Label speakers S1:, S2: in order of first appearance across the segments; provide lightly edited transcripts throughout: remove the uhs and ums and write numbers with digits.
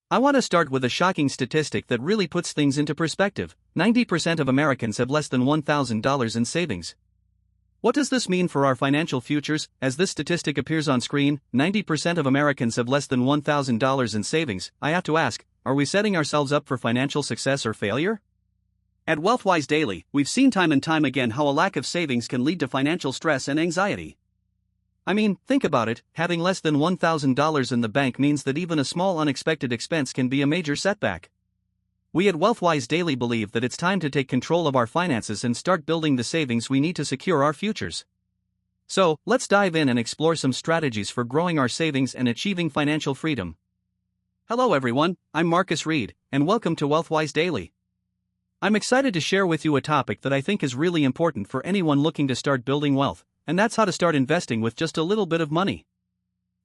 S1: I want to start with a shocking statistic that really puts things into perspective. 90% of Americans have less than $1,000 in savings. What does this mean for our financial futures? As this statistic appears on screen, 90% of Americans have less than $1,000 in savings. I have to ask, are we setting ourselves up for financial success or failure? At WealthWise Daily, we've seen time and time again how a lack of savings can lead to financial stress and anxiety. I mean, think about it, having less than $1,000 in the bank means that even a small unexpected expense can be a major setback. We at WealthWise Daily believe that it's time to take control of our finances and start building the savings we need to secure our futures. So, let's dive in and explore some strategies for growing our savings and achieving financial freedom. Hello everyone, I'm Reid, and welcome to WealthWise Daily. I'm excited to share with you a topic that I think is really important for anyone looking to start building wealth, and that's how to start investing with just a little bit of money.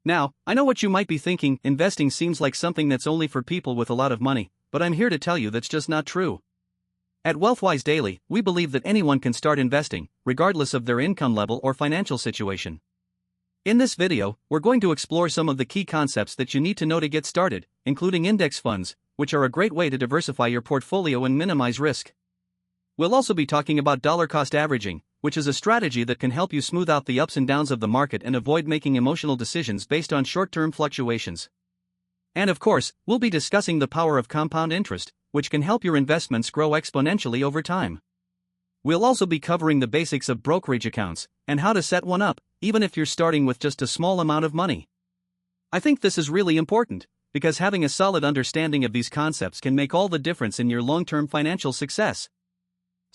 S1: Now, I know what you might be thinking, investing seems like something that's only for people with a lot of money, but I'm here to tell you that's just not true. At WealthWise Daily, we believe that anyone can start investing, regardless of their income level or financial situation. In this video, we're going to explore some of the key concepts that you need to know to get started, including index funds, which are a great way to diversify your portfolio and minimize risk. We'll also be talking about dollar cost averaging, which is a strategy that can help you smooth out the ups and downs of the market and avoid making emotional decisions based on short-term fluctuations. And of course, we'll be discussing the power of compound interest, which can help your investments grow exponentially over time. We'll also be covering the basics of brokerage accounts and how to set one up, even if you're starting with just a small amount of money. I think this is really important, because having a solid understanding of these concepts can make all the difference in your long-term financial success.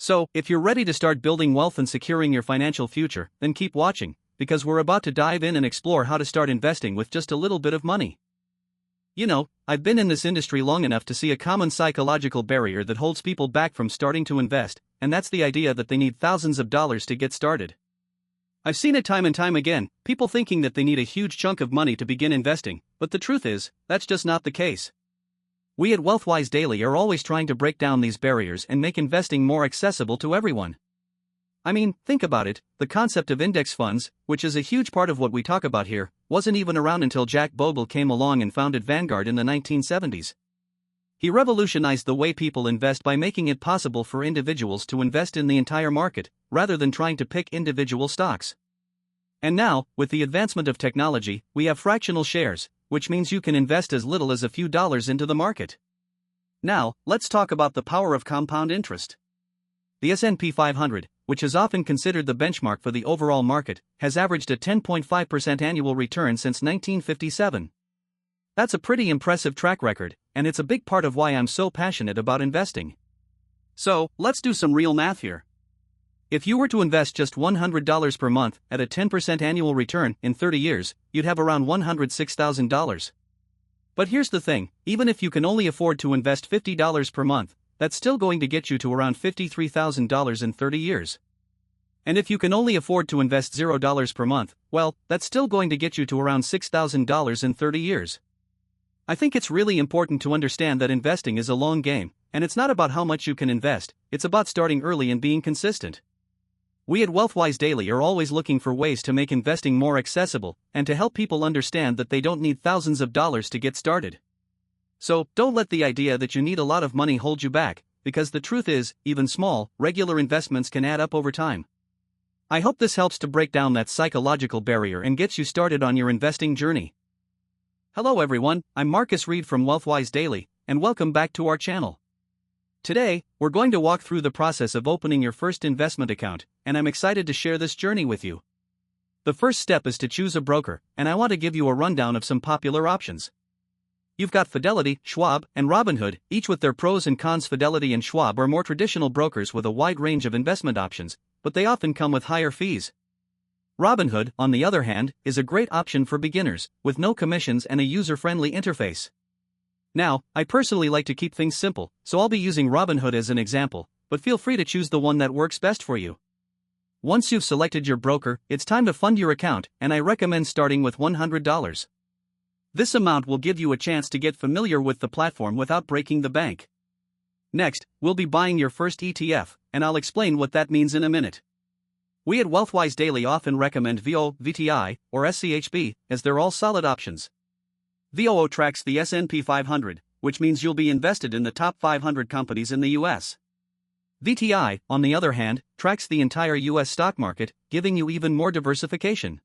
S1: So, if you're ready to start building wealth and securing your financial future, then keep watching, because we're about to dive in and explore how to start investing with just a little bit of money. You know, I've been in this industry long enough to see a common psychological barrier that holds people back from starting to invest, and that's the idea that they need thousands of dollars to get started. I've seen it time and time again, people thinking that they need a huge chunk of money to begin investing, but the truth is, that's just not the case. We at WealthWise Daily are always trying to break down these barriers and make investing more accessible to everyone. I mean, think about it, the concept of index funds, which is a huge part of what we talk about here, wasn't even around until Jack Bogle came along and founded Vanguard in the 1970s. He revolutionized the way people invest by making it possible for individuals to invest in the entire market, rather than trying to pick individual stocks. And now, with the advancement of technology, we have fractional shares, which means you can invest as little as a few dollars into the market. Now, let's talk about the power of compound interest. The S&P 500, which is often considered the benchmark for the overall market, has averaged a 10.5% annual return since 1957. That's a pretty impressive track record, and it's a big part of why I'm so passionate about investing. So, let's do some real math here. If you were to invest just $100 per month at a 10% annual return in 30 years, you'd have around $106,000. But here's the thing, even if you can only afford to invest $50 per month, that's still going to get you to around $53,000 in 30 years. And if you can only afford to invest $0 per month, well, that's still going to get you to around $6,000 in 30 years. I think it's really important to understand that investing is a long game, and it's not about how much you can invest, it's about starting early and being consistent. We at WealthWise Daily are always looking for ways to make investing more accessible and to help people understand that they don't need thousands of dollars to get started. So, don't let the idea that you need a lot of money hold you back, because the truth is, even small, regular investments can add up over time. I hope this helps to break down that psychological barrier and gets you started on your investing journey. Hello everyone, I'm Reid from WealthWise Daily, and welcome back to our channel. Today, we're going to walk through the process of opening your first investment account, and I'm excited to share this journey with you. The first step is to choose a broker, and I want to give you a rundown of some popular options. You've got Fidelity, Schwab, and Robinhood, each with their pros and cons. Fidelity and Schwab are more traditional brokers with a wide range of investment options, but they often come with higher fees. Robinhood, on the other hand, is a great option for beginners, with no commissions and a user-friendly interface. Now, I personally like to keep things simple, so I'll be using Robinhood as an example, but feel free to choose the one that works best for you. Once you've selected your broker, it's time to fund your account, and I recommend starting with $100. This amount will give you a chance to get familiar with the platform without breaking the bank. Next, we'll be buying your first ETF, and I'll explain what that means in a minute. We at WealthWise Daily often recommend VOO, VTI, or SCHB, as they're all solid options. VOO tracks the S&P 500, which means you'll be invested in the top 500 companies in the US. VTI, on the other hand, tracks the entire US stock market, giving you even more diversification.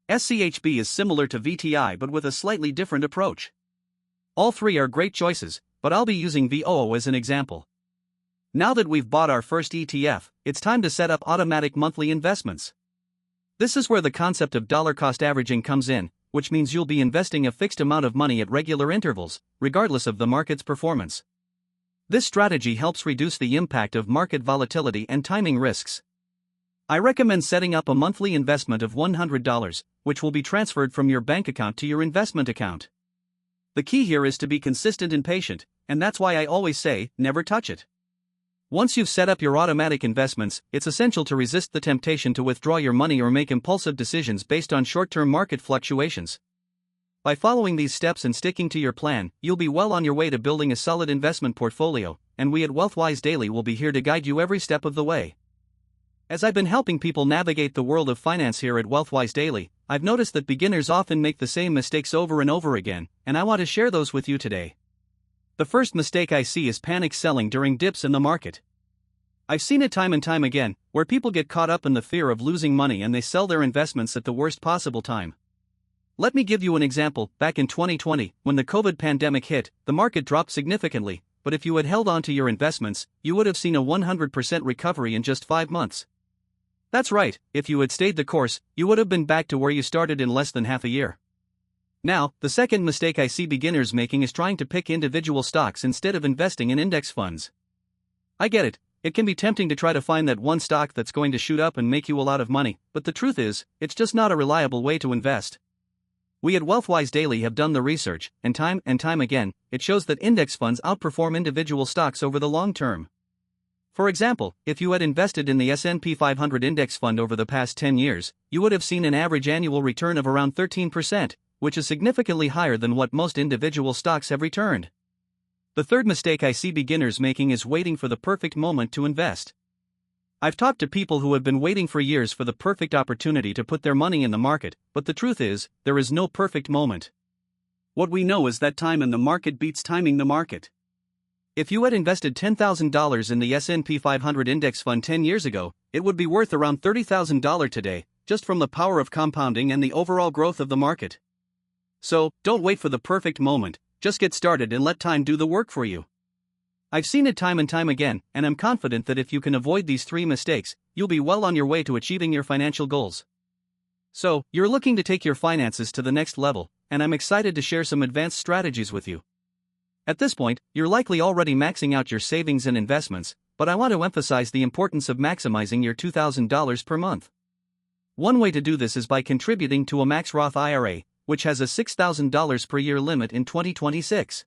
S1: SCHB is similar to VTI but with a slightly different approach. All three are great choices, but I'll be using VOO as an example. Now that we've bought our first ETF, it's time to set up automatic monthly investments. This is where the concept of dollar cost averaging comes in, which means you'll be investing a fixed amount of money at regular intervals, regardless of the market's performance. This strategy helps reduce the impact of market volatility and timing risks. I recommend setting up a monthly investment of $100, which will be transferred from your bank account to your investment account. The key here is to be consistent and patient, and that's why I always say, never touch it. Once you've set up your automatic investments, it's essential to resist the temptation to withdraw your money or make impulsive decisions based on short-term market fluctuations. By following these steps and sticking to your plan, you'll be well on your way to building a solid investment portfolio, and we at WealthWise Daily will be here to guide you every step of the way. As I've been helping people navigate the world of finance here at WealthWise Daily, I've noticed that beginners often make the same mistakes over and over again, and I want to share those with you today. The first mistake I see is panic selling during dips in the market. I've seen it time and time again, where people get caught up in the fear of losing money and they sell their investments at the worst possible time. Let me give you an example. Back in 2020, when the COVID pandemic hit, the market dropped significantly, but if you had held on to your investments, you would have seen a 100% recovery in just 5 months. That's right, if you had stayed the course, you would have been back to where you started in less than half a year. Now, the second mistake I see beginners making is trying to pick individual stocks instead of investing in index funds. I get it, it can be tempting to try to find that one stock that's going to shoot up and make you a lot of money, but the truth is, it's just not a reliable way to invest. We at WealthWise Daily have done the research, and time again, it shows that index funds outperform individual stocks over the long term. For example, if you had invested in the S&P 500 index fund over the past 10 years, you would have seen an average annual return of around 13%, which is significantly higher than what most individual stocks have returned. The third mistake I see beginners making is waiting for the perfect moment to invest. I've talked to people who have been waiting for years for the perfect opportunity to put their money in the market, but the truth is, there is no perfect moment. What we know is that time in the market beats timing the market. If you had invested $10,000 in the S&P 500 index fund 10 years ago, it would be worth around $30,000 today, just from the power of compounding and the overall growth of the market. So, don't wait for the perfect moment, just get started and let time do the work for you. I've seen it time and time again, and I'm confident that if you can avoid these 3 mistakes, you'll be well on your way to achieving your financial goals. So, you're looking to take your finances to the next level, and I'm excited to share some advanced strategies with you. At this point, you're likely already maxing out your savings and investments, but I want to emphasize the importance of maximizing your $2,000 per month. One way to do this is by contributing to a Max Roth IRA, which has a $6,000 per year limit in 2026.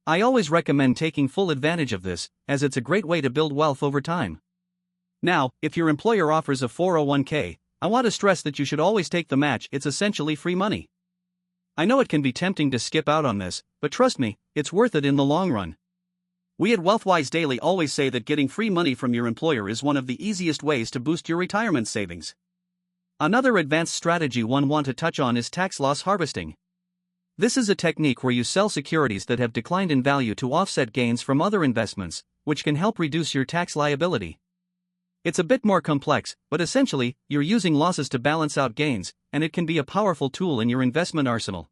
S1: I always recommend taking full advantage of this, as it's a great way to build wealth over time. Now, if your employer offers a 401k, I want to stress that you should always take the match. It's essentially free money. I know it can be tempting to skip out on this, but trust me, it's worth it in the long run. We at WealthWise Daily always say that getting free money from your employer is one of the easiest ways to boost your retirement savings. Another advanced strategy one want to touch on is tax loss harvesting. This is a technique where you sell securities that have declined in value to offset gains from other investments, which can help reduce your tax liability. It's a bit more complex, but essentially, you're using losses to balance out gains, and it can be a powerful tool in your investment arsenal.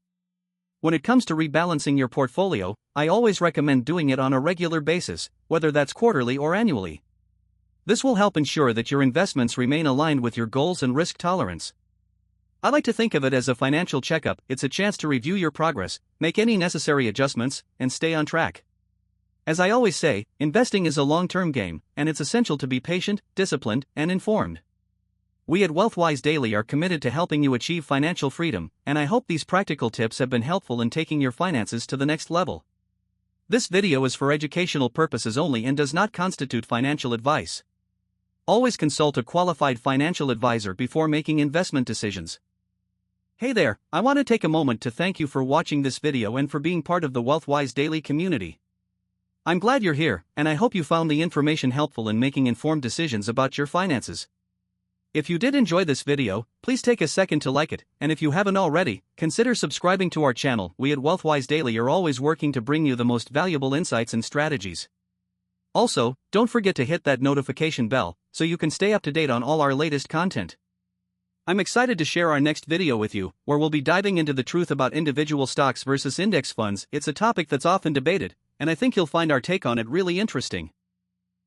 S1: When it comes to rebalancing your portfolio, I always recommend doing it on a regular basis, whether that's quarterly or annually. This will help ensure that your investments remain aligned with your goals and risk tolerance. I like to think of it as a financial checkup. It's a chance to review your progress, make any necessary adjustments, and stay on track. As I always say, investing is a long-term game, and it's essential to be patient, disciplined, and informed. We at WealthWise Daily are committed to helping you achieve financial freedom, and I hope these practical tips have been helpful in taking your finances to the next level. This video is for educational purposes only and does not constitute financial advice. Always consult a qualified financial advisor before making investment decisions. Hey there, I want to take a moment to thank you for watching this video and for being part of the WealthWise Daily community. I'm glad you're here, and I hope you found the information helpful in making informed decisions about your finances. If you did enjoy this video, please take a second to like it, and if you haven't already, consider subscribing to our channel. We at WealthWise Daily are always working to bring you the most valuable insights and strategies. Also, don't forget to hit that notification bell, so you can stay up to date on all our latest content. I'm excited to share our next video with you, where we'll be diving into the truth about individual stocks versus index funds. It's a topic that's often debated, and I think you'll find our take on it really interesting.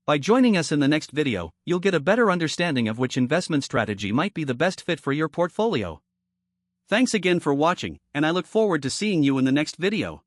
S1: By joining us in the next video, you'll get a better understanding of which investment strategy might be the best fit for your portfolio. Thanks again for watching, and I look forward to seeing you in the next video.